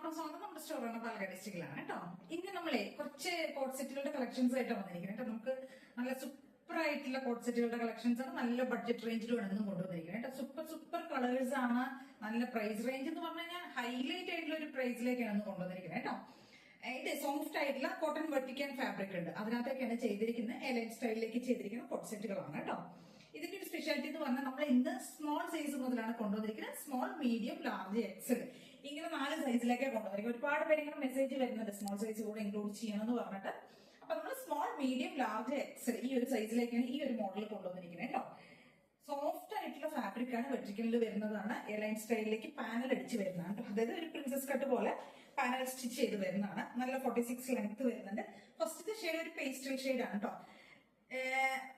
എല്ലാവർക്കും സ്വാഗതം. നമ്മുടെ സ്റ്റോറാണ് പാലക്കാട് ഡിസ്ട്രിക്റ്റിലാണ് കേട്ടോ. ഇന്ന് നമ്മളെ കുറച്ച് കോട്ട് സെറ്റുകളുടെ കളക്ഷൻസ് ആയിട്ട് വന്നിരിക്കുന്നത് കേട്ടോ. നമുക്ക് നല്ല സൂപ്പർ ആയിട്ടുള്ള കോട്ട് സെറ്റുകളുടെ കളക്ഷൻസ് ആണ്. നല്ല ബഡ്ജറ്റ് റേഞ്ചിലാണ് ഇന്നും കൊണ്ടുവന്നിരിക്കുന്നത് കേട്ടോ. സൂപ്പർ കളേഴ്സ് ആണ്. നല്ല പ്രൈസ് റേഞ്ച് എന്ന് പറഞ്ഞു കഴിഞ്ഞാൽ ഹൈലൈറ്റ് ആയിട്ടുള്ള ഒരു പ്രൈസിലേക്കാണ് ഇന്ന് കൊണ്ടുവന്നിരിക്കുന്നത് കേട്ടോ. ഇത് സോഫ്റ്റ് ആയിട്ടുള്ള കോട്ടൺ വെർട്ടിക്കൻ ഫാബ്രിക് ഉണ്ട്, അതിനകത്തേക്കാണ് ചെയ്തിരിക്കുന്നത്. എലൈൻ സ്റ്റൈലിലേക്ക് ചെയ്തിരിക്കുന്ന കോട്ട് സെറ്റുകളാണ് കേട്ടോ. ഇതിന്റെ ഒരു സ്പെഷ്യാലിറ്റി എന്ന് പറഞ്ഞാൽ നമ്മൾ ഇന്ന് സ്മോൾ സൈസ് മുതലാണ് കൊണ്ടുവന്നിരിക്കുന്നത്. സ്മോൾ, മീഡിയം, ലാർജ്, എക്സൽ ഇങ്ങനെ 4 സൈസിലേക്കാണ് കൊണ്ടുവന്നിരിക്കുന്നത്. ഒരുപാട് പേര് ഇങ്ങനെ മെസ്സേജ് വരുന്നുണ്ട് സ്മോൾ സൈസ് കൂടെ ഇൻക്ലൂഡ് ചെയ്യണമെന്ന് പറഞ്ഞിട്ട്. അപ്പൊ നമ്മൾ സ്മോൾ, മീഡിയം, ലാർജ്, എക്സൽ ഈ ഒരു സൈസിലേക്കാണ് ഈ ഒരു മോഡൽ കൊണ്ടുവന്നിരിക്കുന്നത് കേട്ടോ. സോഫ്റ്റ് ആയിട്ടുള്ള ഫാബ്രിക് ആണ്, വെർട്ടിക്കലിൽ വരുന്നതാണ്. എലൈൻ സ്റ്റൈലിലേക്ക് പാനൽ അടിച്ച് വരുന്നതാണ് കേട്ടോ. അതായത് ഒരു പ്രിൻസസ് കട്ട് പോലെ പാനൽ സ്റ്റിച്ച് ചെയ്ത് വരുന്നതാണ്. നല്ല 46 ലെങ്ത് വരുന്നുണ്ട്. ഫസ്റ്റത്തെ ഷെയ്ഡ് ഒരു പേസ്റ്റൽ ഷെയ്ഡ് ആണ് കേട്ടോ.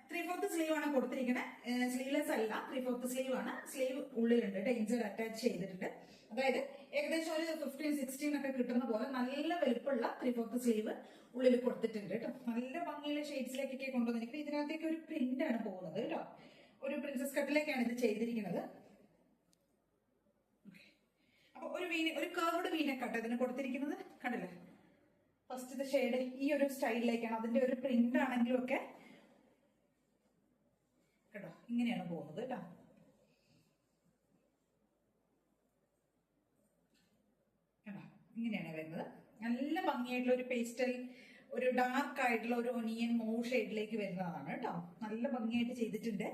3/4 സ്ലീവ് ആണ് കൊടുത്തിരിക്കുന്നത്. സ്ലീവ്ലെസ് അല്ല, 3/4 സ്ലീവ് ആണ്. സ്ലീവ് ഉള്ളിലുണ്ട്, ഇൻസർ അറ്റാച്ച് ചെയ്തിട്ടുണ്ട്. അതായത് ഏകദേശം ഒരു 15-16 ഒക്കെ കിട്ടുന്ന പോലെ നല്ല വലുപ്പമുള്ള 3/4 സ്ലീവ് ഉള്ളിൽ കൊടുത്തിട്ടുണ്ട് കേട്ടോ. നല്ല ഭംഗിയുള്ള ഷെയ്ഡ്സിലേക്കൊക്കെ കൊണ്ടുവന്നിരിക്കുന്നത്. ഇതിനകത്തേക്ക് ഒരു പ്രിന്റ് ആണ് പോകുന്നത് കേട്ടോ. ഒരു പ്രിൻസസ് കട്ടിലേക്കാണ് ഇത് ചെയ്തിരിക്കുന്നത്. അപ്പൊ ഒരു കർവ്ഡ് വീനക്കാട്ടോ ഇതിന് കൊടുത്തിരിക്കുന്നത്. കണ്ടില്ലേ, ഫസ്റ്റത്തെ ഷെയ്ഡ് ഈ ഒരു സ്റ്റൈലിലേക്കാണ്. അതിന്റെ ഒരു പ്രിന്റ് ആണെങ്കിലും ഒക്കെ കേട്ടോ ഇങ്ങനെയാണ് പോകുന്നത് കേട്ടോ. കേട്ടോ ഇങ്ങനെയാണ് വരുന്നത്. നല്ല ഭംഗിയായിട്ടുള്ള ഒരു പേസ്റ്റൽ, ഒരു ഡാർക്ക് ആയിട്ടുള്ള ഒരു ഒനിയൻ മൂവ് ഷെയ്ഡിലേക്ക് വരുന്നതാണ് കേട്ടോ. നല്ല ഭംഗിയായിട്ട് ചെയ്തിട്ടുണ്ട്.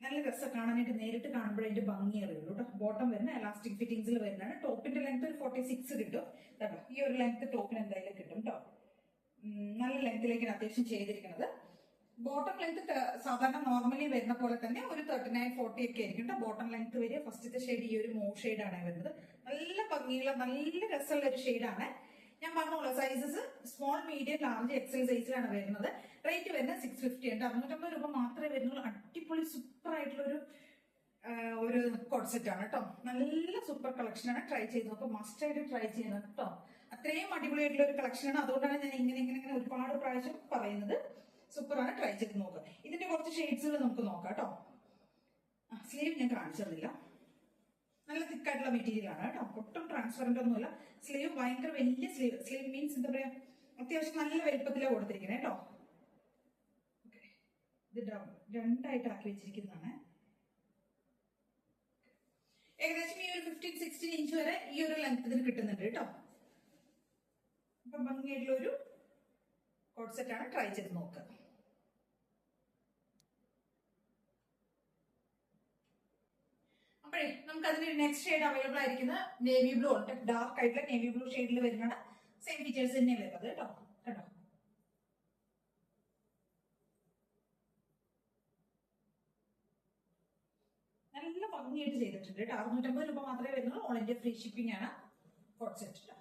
നല്ല രസം കാണാനായിട്ട്. നേരിട്ട് കാണുമ്പോഴേ അതിന്റെ ഭംഗി അറിയുള്ളൂ കേട്ടോ. ബോട്ടം വരുന്ന എലാസ്റ്റിക് ഫിറ്റിംഗ്സിൽ വരുന്നതാണ്. ടോപ്പിന്റെ ലെങ്ത് ഒരു 46 കിട്ടും കേട്ടോ. ഈ ഒരു ലെങ്ത് ടോപ്പിന് എന്തായാലും കിട്ടും കേട്ടോ. നല്ല ലെങ്തിലേക്കാണ് അത്യാവശ്യം ചെയ്തിരിക്കുന്നത്. ബോട്ടം ലെങ്ത് സാധാരണ നോർമലി വരുന്ന പോലെ തന്നെ ഒരു 39-40 ഒക്കെ ആയിരിക്കും കേട്ടോ ബോട്ടം ലെങ്ത് വരിക. ഫസ്റ്റത്തെ ഷെയ്ഡ് ഈ ഒരു മൂവ് ഷെയ്ഡാണ് വരുന്നത്. നല്ല ഭംഗിയുള്ള നല്ല രസമുള്ള ഒരു ഷെയ്ഡാണ്. ഞാൻ പറഞ്ഞോളൂ, sizes small, medium, large, XL സൈസിലാണ് വരുന്നത്. റേറ്റ് വരുന്നത് 650 ഉണ്ട്. 650 രൂപ മാത്രമേ വരുന്നുള്ളൂ. അടിപൊളി സൂപ്പർ ആയിട്ടുള്ള ഒരു കോട്ട് സെറ്റ് ആണ് കേട്ടോ. നല്ല സൂപ്പർ കളക്ഷൻ ആണ്. ട്രൈ ചെയ്ത് നോക്കാം, മസ്റ്റ് ആയിട്ട് ട്രൈ ചെയ്യണം കേട്ടോ. അത്രയും അടിപൊളിയായിട്ടുള്ള ഒരു കളക്ഷൻ ആണ്. അതുകൊണ്ടാണ് ഞാൻ ഇങ്ങനെ ഒരുപാട് പ്രാവശ്യം പറയുന്നത്. സൂപ്പർ ആണ്, ട്രൈ ചെയ്ത് നോക്കുക. ഇതിന്റെ കുറച്ച് ഷെയ്ഡ്സുകൾ നമുക്ക് നോക്കാം കേട്ടോ. സ്ലീവ് ഞാൻ കാണിച്ചു തന്നില്ല. നല്ല തിക്കായിട്ടുള്ള മെറ്റീരിയൽ ആണ് കേട്ടോ. ഒട്ടും ട്രാൻസ്പെറന്റ് ഒന്നുമില്ല. സ്ലീവ് ഭയങ്കര വലിയ സ്ലീവ്. സ്ലീവ് മീൻസ് എന്താ പറയാ, അത്യാവശ്യം നല്ല വലുപ്പത്തിലാണ് കൊടുത്തിരിക്കുന്നത് കേട്ടോ. ഇത് രണ്ടായിട്ട് ആക്കി വെച്ചിരിക്കുന്നതാണ്. ഏകദേശം ഈ ഒരു 15-16 ഇഞ്ച് വരെ ഈ ഒരു ലെങ്ത് ഇതിന് കിട്ടുന്നുണ്ട് കേട്ടോ. അപ്പൊ ഭംഗിയായിട്ടുള്ള ഒരു കോട്ട് സെറ്റ് ആണ്. ട്രൈ ചെയ്ത് നോക്കുക. അപ്പോഴേ നമുക്ക് അതിന് നെക്സ്റ്റ് ഷെയ്ഡ് അവൈലബിൾ ആയിരിക്കുന്നത് നേവി ബ്ലൂ ഉണ്ട്. ഡാർക്ക് ആയിട്ടുള്ള നേവി ബ്ലൂ ഷെയ്ഡിൽ വരുന്നതാണ്. സെയിം ഫീച്ചേഴ്സ് തന്നെ വരുന്നത് കേട്ടോ. കേട്ടോ നല്ല ഭംഗിയായിട്ട് ചെയ്തിട്ടുണ്ട് കേട്ടോ. 650 രൂപ മാത്രമേ വരുന്നുള്ളൂ. ഓൾ ഇന്ത്യ ഫ്രീ ഷിപ്പിംഗ് ആണ് കോട്ട് സെറ്റ്.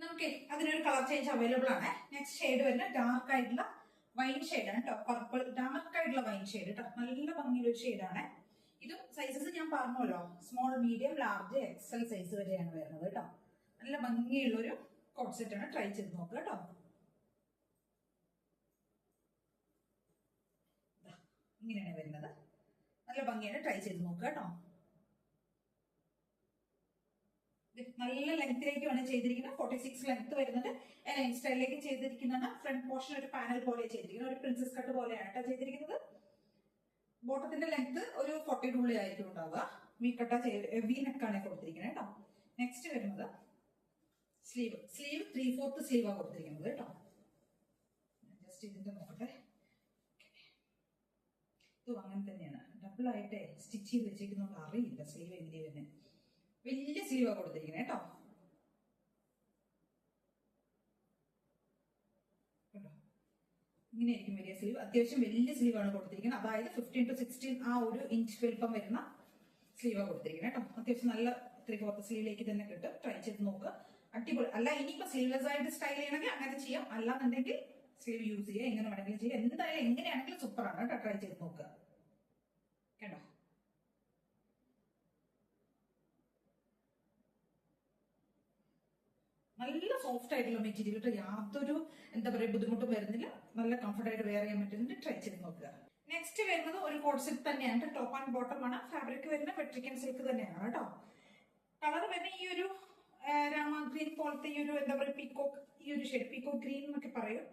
നമുക്ക് അതിനൊരു കളർ ചേഞ്ച് അവൈലബിൾ ആണ്. നെക്സ്റ്റ് ഷെയ്ഡ് വരുന്നത് ഡാർക്ക് ആയിട്ടുള്ള വൈൻ ഷെയ്ഡാണ് കേട്ടോ. പർപ്പിൾ ഡാർക്ക് ആയിട്ടുള്ള വൈൻ ഷെയ്ഡ് കേട്ടോ. നല്ല ഭംഗിയുള്ള ഒരു ഷെയ്ഡാണ്. ഇതും സൈസസ് ഞാൻ പറഞ്ഞല്ലോ, small, medium, large, XL size വരെയാണ് വരുന്നത് കേട്ടോ. നല്ല ഭംഗിയുള്ള ഒരു കോട്ട് സെറ്റ് ആണ്. ട്രൈ ചെയ്ത് നോക്കുക കേട്ടോ. ഇങ്ങനെയാണ് വരുന്നത്. നല്ല ഭംഗിയാണ്. ട്രൈ ചെയ്ത് നോക്കുക കേട്ടോ. നല്ല ലെങ്ത്തിലേക്കാണ് ചെയ്തിരിക്കുന്നത്. 46 ലെങ്ത് വരുന്നത്. എലൈൻ സ്റ്റൈലിലേക്ക് ചെയ്തിരിക്കുന്നതാണ്. ഫ്രണ്ട് പോർഷൻ ഒരു പാനൽ പോലെ ചെയ്തിരിക്കുന്നത്. ഒരു പ്രിൻസസ് കട്ട് പോലെയാണ് കേട്ടോ ചെയ്തിരിക്കുന്നത്. ബോട്ടത്തിന്റെ ലെങ്ത് ഒരു 40 ഉള്ളിൽ ആയിരിക്കും ഉണ്ടാവുക. വി നെക്കാണ് കൊടുത്തിരിക്കുന്നത് കേട്ടോ. നെക്സ്റ്റ് വരുന്നത് സ്ലീവ്. 3/4 സ്ലീവാണ് കൊടുത്തിരിക്കുന്നത് കേട്ടോ. ജസ്റ്റ് ഇതിന്റെ നോക്കട്ടെ. ഇതും അങ്ങനെ തന്നെയാണ്. ഡബിൾ ആയിട്ട് സ്റ്റിച്ച് ചെയ്ത് വെച്ചിരിക്കുന്നതുകൊണ്ട് അറിയില്ല സ്ലീവ് എങ്ങനെ വരുന്നത്. വലിയ സ്ലീവാണ് കൊടുത്തിരിക്കുന്നത് കേട്ടോ. കേട്ടോ ഇങ്ങനെയായിരിക്കും വലിയ സ്ലീവ്. അത്യാവശ്യം വലിയ സ്ലീവാണ് കൊടുത്തിരിക്കുന്നത്. അതായത് 15-16 ആ ഒരു ഇഞ്ച് വലുപ്പം വരുന്ന സ്ലീവാണ് കൊടുത്തിരിക്കുന്നത് കേട്ടോ. അത്യാവശ്യം നല്ല 3/4 സ്ലീവിലേക്ക് തന്നെ കിട്ടും. ട്രൈ ചെയ്ത് നോക്കുക. അടിപൊളി. അല്ല ഇനിയിപ്പോ സ്ലീവ്ലെസ് ആയിട്ട് സ്റ്റൈൽ ചെയ്യണമെങ്കിൽ അങ്ങനെ ചെയ്യാം. അല്ലാന്നുണ്ടെങ്കിൽ സ്ലീവ് യൂസ് ചെയ്യുക. എങ്ങനെ വേണമെങ്കിലും ചെയ്യാം. എന്തായാലും എങ്ങനെയാണെങ്കിലും സൂപ്പറാണ് കേട്ടോ. ട്രൈ ചെയ്ത് നോക്കുക കേട്ടോ. നല്ല സോഫ്റ്റ് ആയിട്ടുള്ള മെറ്റീരിയൽ കേട്ടോ, യാതൊരു എന്താ പറയുക ബുദ്ധിമുട്ടും വരുന്നില്ല, നല്ല കംഫർട്ട് ആയിട്ട് വെയർ ചെയ്യാൻ പറ്റുന്നുണ്ട്. ട്രൈ ചെയ്ത് നോക്കുക. നെക്സ്റ്റ് വരുന്നത് ഒരു കോഡ് സെറ്റ് തന്നെയാണ്, ടോപ്പ് ആൻഡ് ബോട്ടം ആണ്. ഫാബ്രിക് വരുന്ന വെട്രിക്കൻ സിൽക്ക് തന്നെയാണ് കേട്ടോ. കളർ വരുന്ന ഈ ഒരു രാമ ഗ്രീൻ പോലത്തെ ഈ ഒരു എന്താ പറയുക പീക്കോക്ക്, ഈ ഒരു ഷെയ്ഡ് പീക്കോക്ക് ഗ്രീൻ എന്നൊക്കെ പറയും.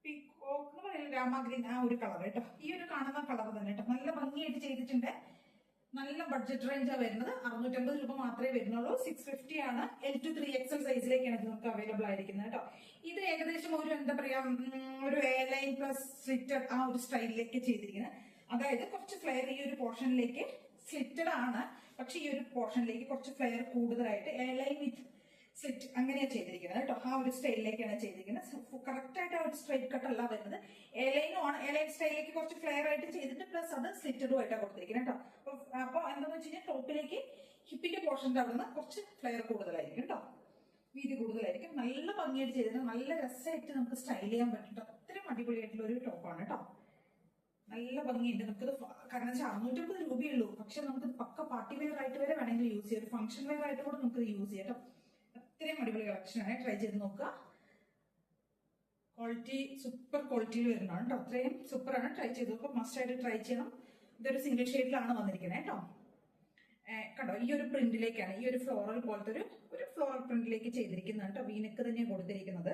പീക്കോക്ക് എന്ന് പറയുന്നത് രാമ ഗ്രീൻ ആ ഒരു കളർ കേട്ടോ. ഈ ഒരു കാണുന്ന കളർ തന്നെ കേട്ടോ, നല്ല ഭംഗിയായിട്ട് ചെയ്തിട്ടുണ്ട്. നല്ല ബഡ്ജറ്റ് റേഞ്ചാണ് വരുന്നത്. 650 രൂപ മാത്രമേ വരുന്നുള്ളൂ. 650 ആണ്. L to 3XL സൈസിലേക്കാണ് ഇത് നമുക്ക് അവൈലബിൾ ആയിരിക്കുന്നത് കേട്ടോ. ഇത് ഏകദേശം ഒരു എന്താ പറയാ ഒരു എ ലൈൻ പ്ലസ് സ്ലിറ്റഡ് ആ ഒരു സ്റ്റൈലിലേക്ക് ചെയ്തിരിക്കുന്നത്. അതായത് കുറച്ച് ഫ്ലെയർ ഈ ഒരു പോർഷനിലേക്ക് സ്ലിറ്റഡ് ആണ്, പക്ഷെ ഈ ഒരു പോർഷനിലേക്ക് കുറച്ച് ഫ്ലെയർ കൂടുതലായിട്ട് എ ലൈൻ വിത്ത് സ്ലിറ്റ് അങ്ങനെയാണ് ചെയ്തിരിക്കുന്നത് കേട്ടോ. ആ ഒരു സ്റ്റൈലിലേക്കാണ് ചെയ്തിരിക്കുന്നത്. കറക്റ്റ് ആയിട്ട് ആ ഒരു സ്ട്രൈറ്റ് കട്ട് അല്ല വരുന്നത്, എ ലൈനും ആണ്. എ ലൈൻ സ്റ്റൈലിലേക്ക് കുറച്ച് ഫ്ലെയർ ആയിട്ട് ചെയ്തിട്ട് പ്ലസ് അത് സ്ലിറ്റഡും ആയിട്ടാണ് കൊടുത്തിരിക്കുന്നത് കേട്ടോ. അപ്പൊ എന്താണെന്ന് വെച്ച് കഴിഞ്ഞാൽ ടോപ്പിലേക്ക് ഹിപ്പിന്റെ പോർഷന്റെ അവിടെ നിന്ന് കുറച്ച് ഫ്ലെയർ കൂടുതലായിരിക്കും കേട്ടോ, വീതി കൂടുതലായിരിക്കും. നല്ല ഭംഗിയായിട്ട് ചെയ്തിട്ട് നല്ല രസമായിട്ട് നമുക്ക് സ്റ്റൈൽ ചെയ്യാൻ പറ്റും. അത്രയും അടിപൊളിയായിട്ടുള്ള ഒരു ടോപ്പാണ് കേട്ടോ. നല്ല ഭംഗിയുണ്ട്. നമുക്കിത് കാരണം വെച്ചാൽ 650 രൂപയുള്ളൂ, പക്ഷെ നമുക്ക് പക്ക പാർട്ടി വെയർ ആയിട്ട് വരെ വേണമെങ്കിൽ യൂസ് ചെയ്യാം, ഒരു ഫംഗ്ഷൻ വെയർ ആയിട്ട് കൂടെ നമുക്ക് യൂസ് ചെയ്യാം കേട്ടോ. അത്രയും അടിപൊളി കളക്ഷനാണ്. ട്രൈ ചെയ്ത് നോക്കുക. ക്വാളിറ്റി സൂപ്പർ ക്വാളിറ്റിയിൽ വരുന്നതാണ് കേട്ടോ. അത്രയും സൂപ്പറാണ്. ട്രൈ ചെയ്ത് നോക്കുക, മസ്റ്റ് ആയിട്ട് ട്രൈ ചെയ്യണം. ഇതൊരു സിംഗിൾ ഷെയ്ഡിലാണ് വന്നിരിക്കുന്നത് കേട്ടോ. കണ്ടോ, ഈ ഒരു പ്രിന്റിലേക്കാണ്, ഈ ഒരു ഫ്ലോറൽ പോലത്തെ ഒരു ഫ്ലോറൽ പ്രിന്റിലേക്ക് ചെയ്തിരിക്കുന്നത് കേട്ടോ. വീനക്ക് തന്നെയാണ് കൊടുത്തിരിക്കുന്നത്.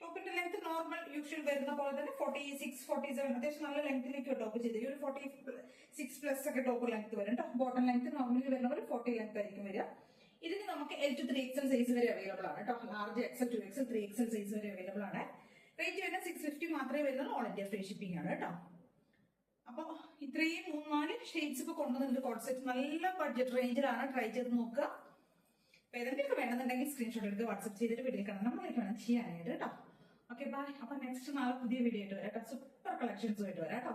ടോപ്പിന്റെ ലെങ്ത് നോർമൽ യൂഷ്വൽ വരുന്ന പോലെ തന്നെ 46, 47 അത്യാവശ്യം നല്ല ലെങ്ത്തിലേക്ക് ടോപ്പ് ചെയ്ത് ഒരു 46 പ്ലസ് ഒക്കെ ടോപ്പ് ലെങ്ത് വരും കേട്ടോ. ബോട്ടം ലെങ്ത് നോർമലി വരുന്ന പോലെ 40 ലെങ്ത് ആയിരിക്കും വരിക. ഇതിന് നമുക്ക് L to 3XL സൈസ് വരെ അവൈലബിൾ ആണ് കേട്ടോ. Large XL, 2XL, 3XL size വരെ അവൈലബിൾ ആണ്. റേറ്റ് വരുന്ന 650 മാത്രമേ വരുന്നുള്ളൂ. ഓൾ ഇന്ത്യ ഫ്രീ ഷിപ്പിംഗ് ആണ് കേട്ടോ. അപ്പൊ ഇത്രയും 3-4 ഷെയ്ഡ്സ് ഇപ്പൊ കൊണ്ടുവന്നിട്ടുണ്ട്. കോഡ് സെറ്റ് നല്ല ബഡ്ജറ്റ് റേഞ്ചിലാണ്. ട്രൈ ചെയ്ത് നോക്കുക. അപ്പൊ ഏതെങ്കിലും വേണമെന്നുണ്ടെങ്കിൽ സ്ക്രീൻഷോട്ട് എടുത്ത് വാട്സ്ആപ്പ് ചെയ്തിട്ട് വീട്ടിൽ കാണാം, നമ്മളേക്ക് വേണം ചെയ്യാനായിട്ട് കേട്ടോ. Okay bye. അപ്പൊ നെക്സ്റ്റ് നാളെ പുതിയ വീഡിയോ ആയിട്ട് വരാം കേട്ടോ. സൂപ്പർ കളക്ഷൻസ് ആയിട്ട് വരാം കേട്ടോ.